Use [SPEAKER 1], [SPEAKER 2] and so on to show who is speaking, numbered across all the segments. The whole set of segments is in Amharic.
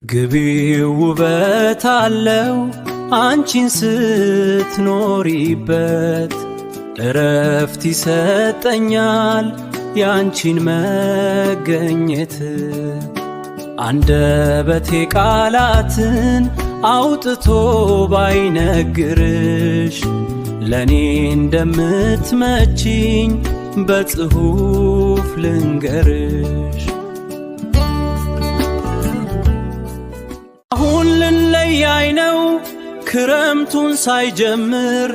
[SPEAKER 1] ግቢው ውበት አለው አንቺን ስትኖሪበት፣ እረፍት ይሰጠኛል ያንቺን መገኘት። አንደበቴ ቃላትን አውጥቶ ባይነግርሽ፣ ለኔ እንደምትመችኝ በጽሑፍ ልንገርሽ። አሁን ልንለያይ ነው ክረምቱን ሳይጀምር፣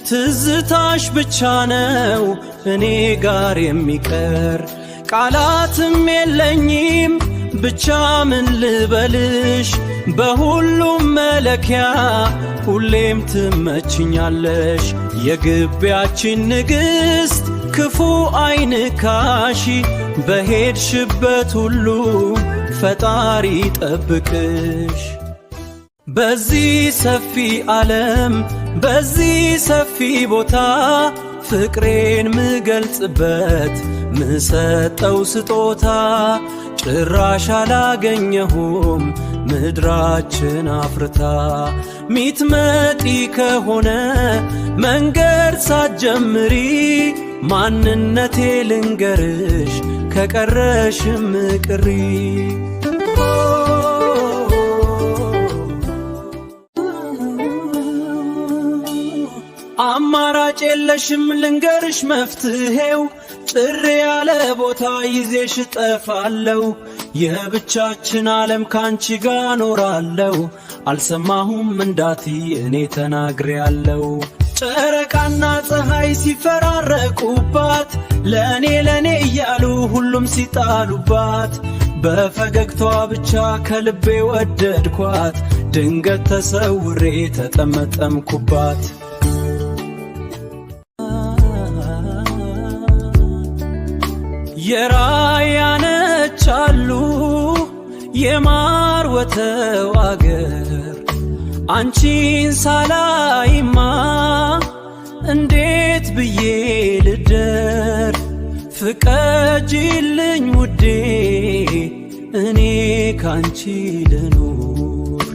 [SPEAKER 1] ትዝታሽ ብቻ ነው እኔ ጋር የሚቀር። ቃላትም የለኝም ብቻ ምን ልበልሽ፣ በሁሉም መለኪያ ሁሌም ትመችኛለሽ። የግቢያችን ንግሥት ክፉ አይንካሽ፣ በሄድሽበት ሁሉ ፈጣሪ ጠብቅሽ። በዚህ ሰፊ ዓለም በዚህ ሰፊ ቦታ ፍቅሬን ምገልጽበት ምሰጠው ስጦታ ጭራሽ አላገኘሁም ምድራችን አፍርታ። ሚትመጪ ከሆነ መንገድ ሳትጀምሪ ማንነቴ ልንገርሽ ከቀረሽም ቅሪ። አማራጭ የለሽም ልንገርሽ መፍትሄው፣ ጭር ያለ ቦታ ይዤሽ እጠፋለሁ። የብቻችን ዓለም ካንቺ ጋር ኖራለሁ። አልሰማሁም እንዳትይ እኔ ተናግሬያለሁ። ጨረቃና ፀሐይ ሲፈራረቁባት፣ ለኔ እያሉ ሁሉም ሲጣሉባት፣ በፈገግቷ ብቻ ከልቤ ወደድኳት። ድንገት ተሰውሬ ተጠመጠምኩባት። የራያ ነች አሉ የማር ወተው አገር፣ አንቺን ሳላይማ እንዴት ብዬ ልደር? ፍቀጂልኝ ውዴ እኔ ካንቺ ልኑር።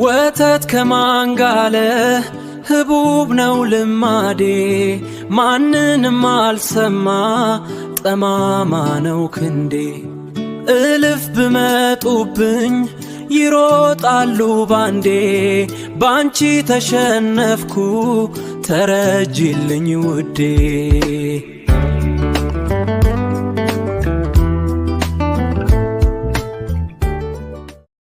[SPEAKER 1] ወተት ከማንጋለ ህቡብ ነው ልማዴ፣ ማንንም አልሰማ ጠማማ ነው ክንዴ። እልፍ ብመጡብኝ ይሮጣሉ ባንዴ፣ ባንቺ ተሸነፍኩ ተረጂልኝ ውዴ።